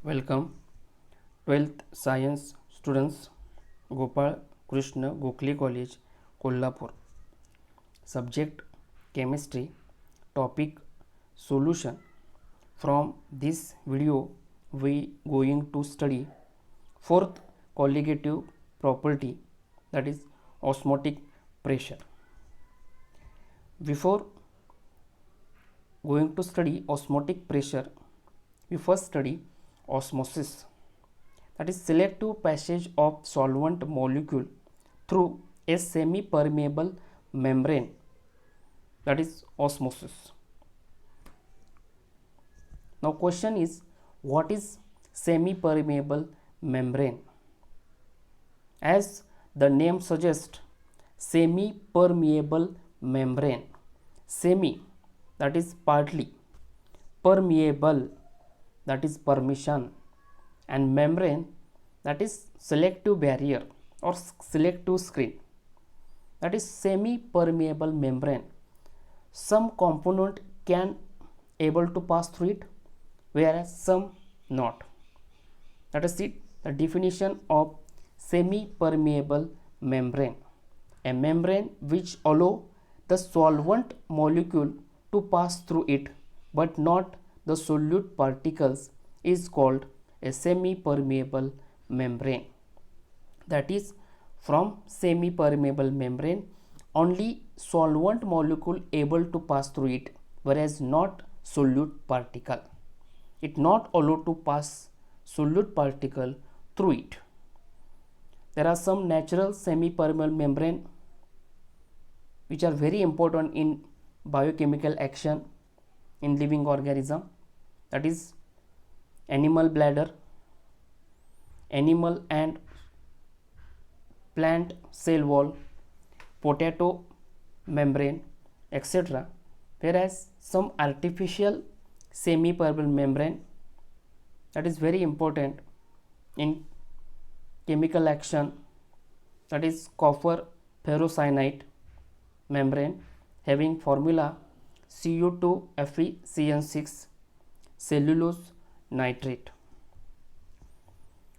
Welcome 12th Science students, Gopal Krishna Gokhale College, Kolhapur. Subject Chemistry. Topic Solution. From this video we going to study fourth colligative property, that is osmotic pressure. Before going to study osmotic pressure, we first study osmosis, that is selective passage of solvent molecule through a semi permeable membrane, that is osmosis. Now question is, what is semi permeable membrane? As the name suggests, semi permeable membrane, semi, that is partly, permeable, that is permission, and membrane, that is selective barrier or selective screen, that is semi permeable membrane. Some component can able to pass through it, whereas some not. Let us see the definition of semi permeable membrane: a membrane which allow the solvent molecule to pass through it but not the solute particles is called a semi permeable membrane. That is, from semi permeable membrane only solvent molecule able to pass through it, whereas not solute particle. It not allowed to pass solute particle through it. There are some natural semi permeable membrane which are very important in biochemical action in living organism, that is animal bladder, animal and plant cell wall, potato membrane, etc. Whereas some artificial semi permeable membrane, that is very important in chemical action, that is copper ferrocyanide membrane having formula Cu2FeCN6 cellulose nitrate.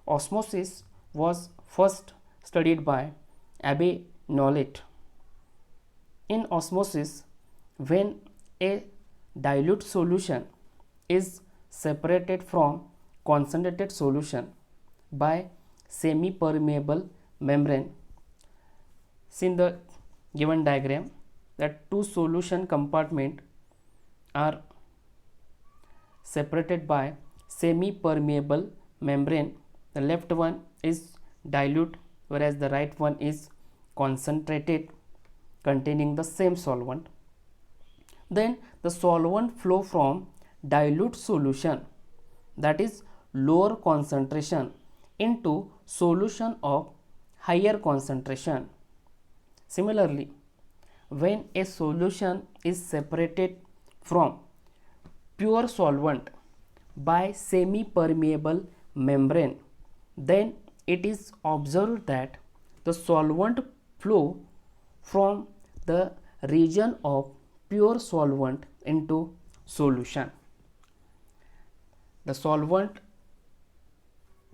Osmosis was first studied by Abbe Nollet. In osmosis, when a dilute solution is separated from concentrated solution by semi permeable membrane, see in the given diagram that two solution compartment are separated by semi permeable membrane. The left one is dilute, whereas the right one is concentrated containing the same solvent. Then the solvent flow from dilute solution, that is lower concentration, into solution of higher concentration. Similarly, when a solution is separated from pure solvent by semi permeable membrane, then it is observed that the solvent flow from the region of pure solvent into solution. The solvent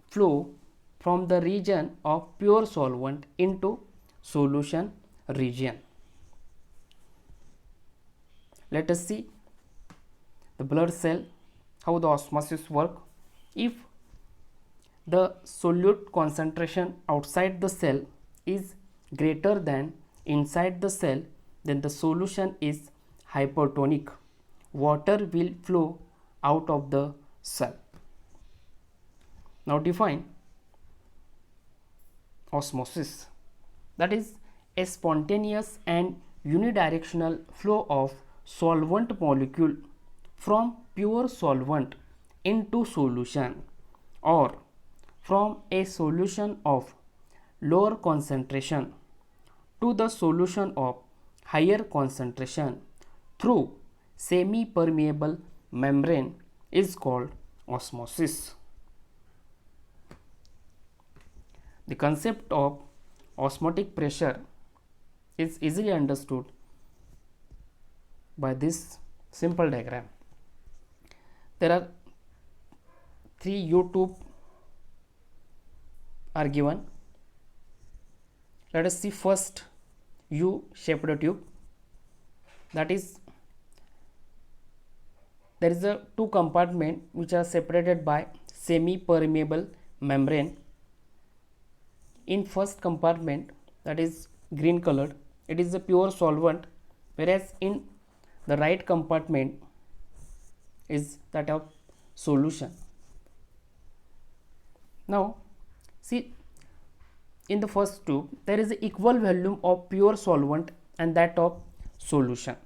flow from the region of pure solvent into solution region. Let us see the blood cell, how the osmosis work. If the solute concentration outside the cell is greater than inside the cell, then the solution is hypertonic. Water will flow out of the cell. Now define osmosis. That is a spontaneous and unidirectional flow of solvent molecule from pure solvent into solution, or from a solution of lower concentration to the solution of higher concentration through semi permeable membrane is called osmosis. The concept of osmotic pressure is easily understood by this simple diagram. There are three U tube are given. Let us see first U shaped tube. That is, there is a two compartment which are separated by semi permeable membrane. In first compartment, that is green colored, it is a pure solvent, whereas in the right compartment is that of solution. Now see, in the first tube there is an equal volume of pure solvent and that of solution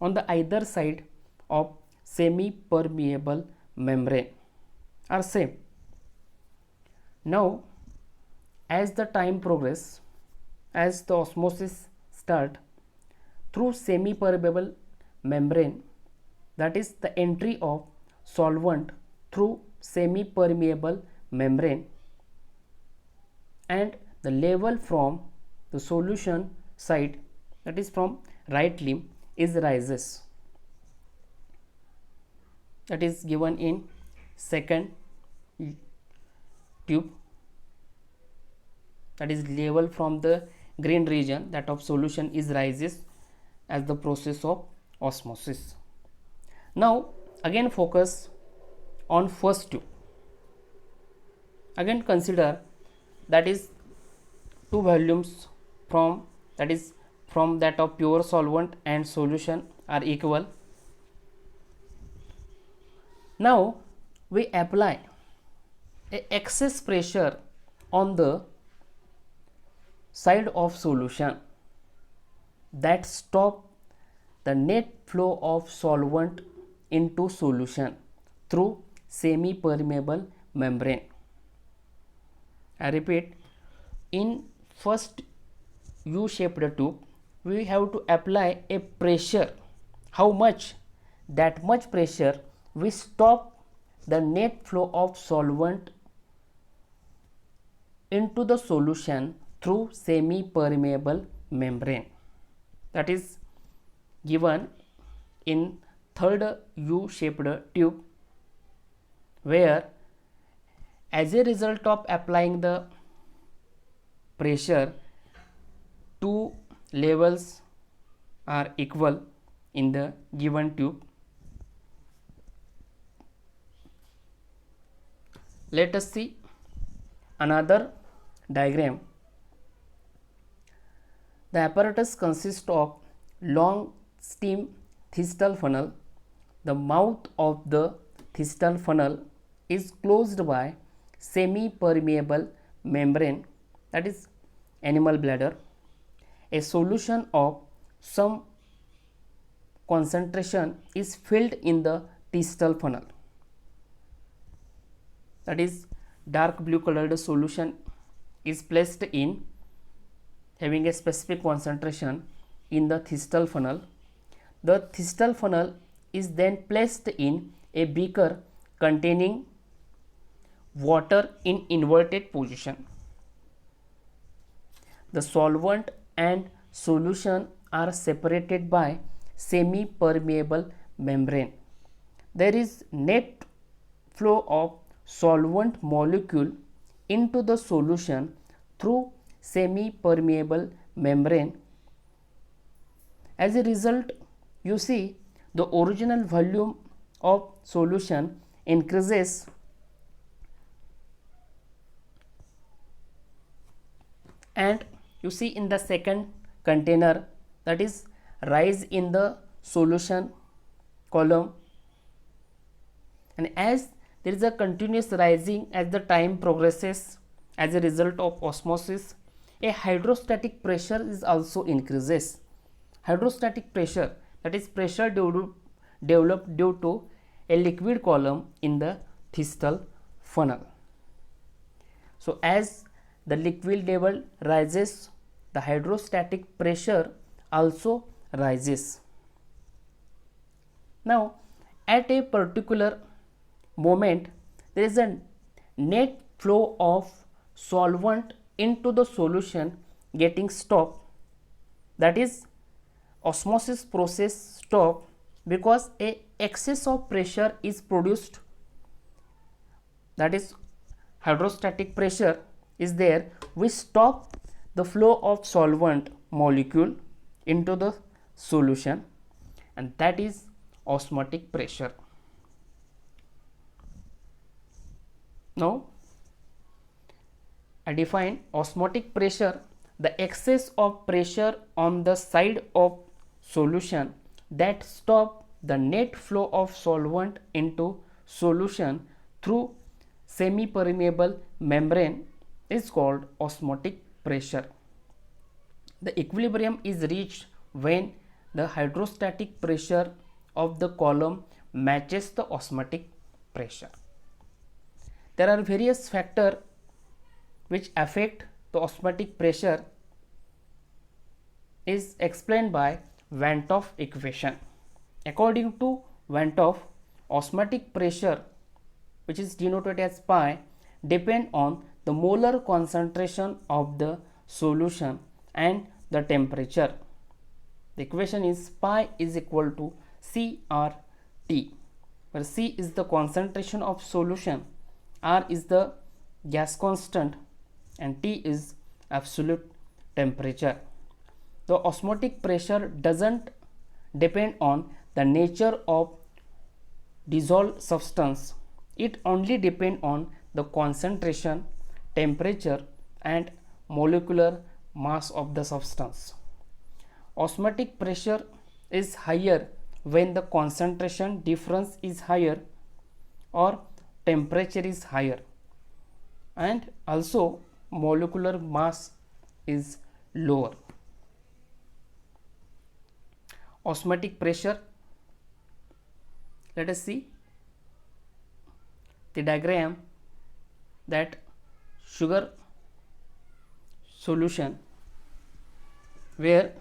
on the either side of semi permeable membrane are same. Now as the time progress, as the osmosis start through semi permeable membrane, that is the entry of solvent through semi permeable membrane, and the level from the solution side, that is from right limb, is rises. That is given in second tube, that is level from the green region, that of solution, is rises as the process of osmosis. Now again focus on first tube. Again consider, that is two volumes from, that is from that of pure solvent and solution are equal. Now we apply a excess pressure on the side of solution that stop the net flow of solvent into solution through semi permeable membrane. I repeat, in first U shaped tube we have to apply a pressure. How much? That much pressure we stop the net flow of solvent into the solution through semi permeable membrane. That is given in third U shaped tube, where as a result of applying the pressure, two levels are equal in the given tube. Let us see another diagram. The apparatus consists of long steam Thistle funnel. The mouth of the Thistle funnel is closed by semi permeable membrane, that is animal bladder. A solution of some concentration is filled in the Thistle funnel, that is dark blue colored solution is placed in, having a specific concentration in the Thistle funnel. The Thistle funnel is then placed in a beaker containing water in inverted position. The solvent and solution are separated by semi permeable membrane. There is net flow of solvent molecule into the solution through semi permeable membrane. As a result, you see the original volume of solution increases and you see in the second container, that is rise in the solution column, and as there is a continuous rising as the time progresses as a result of osmosis, a hydrostatic pressure is also increases. Hydrostatic pressure, that is pressure developed due to a liquid column in the Thistle funnel. So as the liquid level rises, the hydrostatic pressure also rises. Now at a particular moment there is a net flow of solvent into the solution getting stopped, that is osmosis process stop because a excess of pressure is produced that is hydrostatic pressure is there, we stop the flow of solvent molecule into the solution, and that is osmotic pressure. Now I define osmotic pressure, the excess of pressure on the side of solution that stop the net flow of solvent into solution through semi-permeable membrane is called osmotic pressure. The equilibrium is reached when the hydrostatic pressure of the column matches the osmotic pressure. There are various factors which affect the osmotic pressure is explained by Van 't Hoff equation. According to Van 't Hoff, osmotic pressure, which is denoted as pi, depend on the molar concentration of the solution and the temperature. The equation is pi is equal to CRT, where C is the concentration of solution, R is the gas constant, and T is absolute temperature. The osmotic pressure doesn't depend on the nature of dissolved substance. It only depends on the concentration, temperature, and molecular mass of the substance. Osmotic pressure is higher when the concentration difference is higher or temperature is higher, and also molecular mass is lower. Osmotic pressure, let us see the diagram that sugar solution where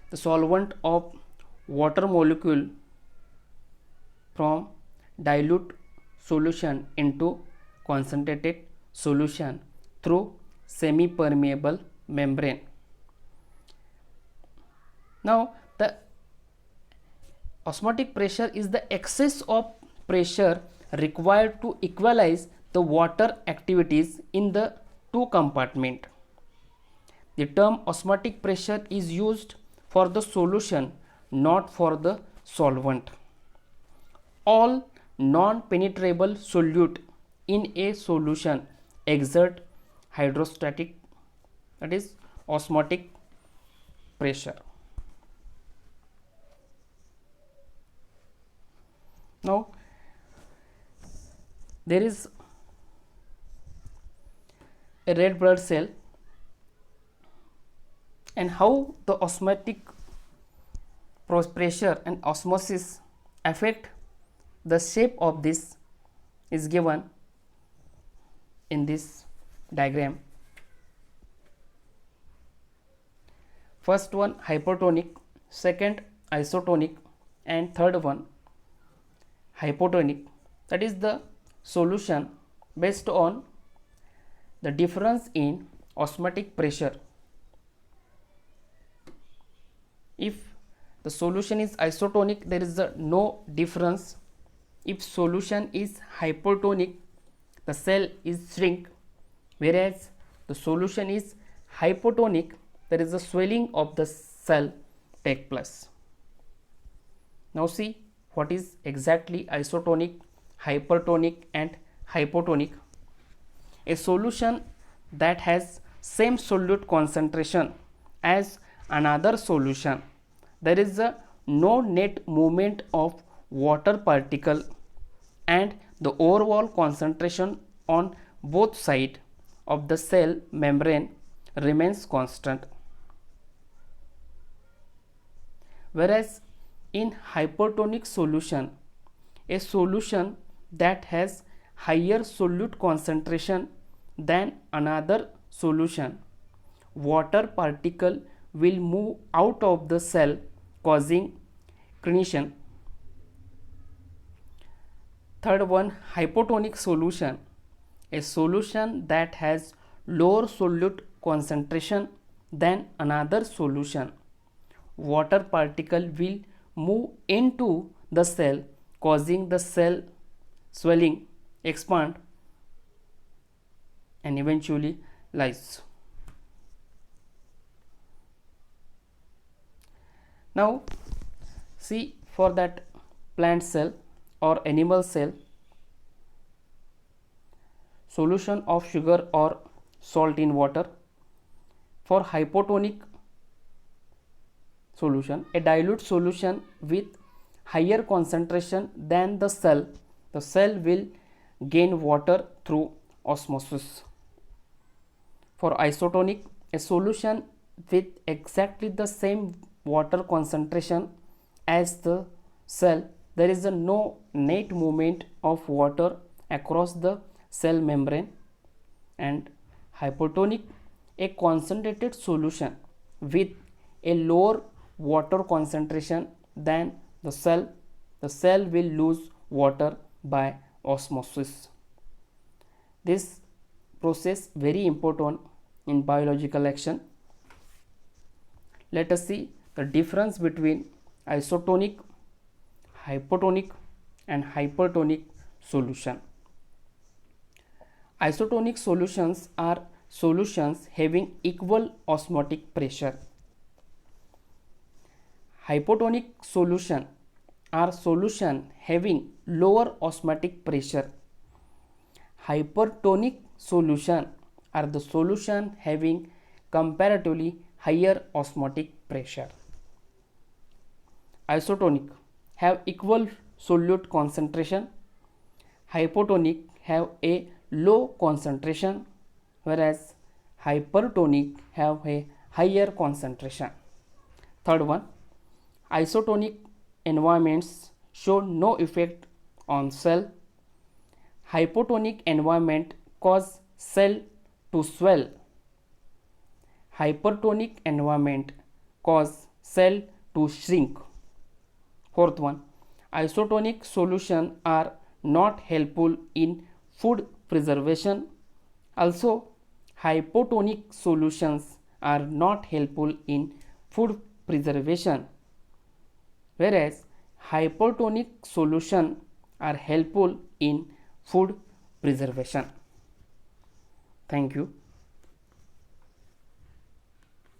the solvent of water molecule from dilute solution into concentrated solution through semi-permeable membrane. Now the osmotic pressure is the excess of pressure required to equalize the water activities in the two compartments. The term osmotic pressure is used for the solution, not for the solvent. All non-penetrable solute in a solution exert hydrostatic, that is osmotic pressure. Now there is a red blood cell, and how the osmotic pressure and osmosis affect the shape of this is given in this diagram. First one hypertonic, second isotonic, and third one hypotonic, that is the solution based on the difference in osmotic pressure. If the solution is isotonic, there is no difference. If solution is hypotonic, the cell is shrink, whereas the solution is hypotonic, there is a swelling of the cell take place. Now see what is exactly isotonic, hypertonic, and hypotonic. A solution that has same solute concentration as another solution, there is no net movement of water particle, and the overall concentration on both sides of the cell membrane remains constant. Whereas in hypertonic solution, a solution that has higher solute concentration than another solution, water particle will move out of the cell causing crenation. Third one, hypotonic solution, a solution that has lower solute concentration than another solution, water particle will move into the cell causing the cell swelling expand, and eventually lyse. Now see, for that plant cell or animal cell, solution of sugar or salt in water. For hypotonic solution, a dilute solution with higher concentration than the cell will gain water through osmosis. For isotonic, a solution with exactly the same water concentration as the cell, there is no net movement of water across the cell membrane. And hypotonic, a concentrated solution with a lower water concentration than the cell will lose water by osmosis. This process very important in biological action. Let us see the difference between isotonic, hypotonic and hypertonic solution. Isotonic solutions are solutions having equal osmotic pressure. Hypotonic solution are solution having lower osmotic pressure. Hypertonic solution are the solution having comparatively higher osmotic pressure. Isotonic have equal solute concentration. Hypotonic have a low concentration, whereas hypertonic have a higher concentration. Third one, isotonic environments show no effect on cell. Hypotonic environment cause cell to swell. Hypertonic environment cause cell to shrink. Fourth one, isotonic solution are not helpful in food preservation. Also, hypotonic solutions are not helpful in food preservation, whereas hypertonic solution are helpful in food preservation. Thank you.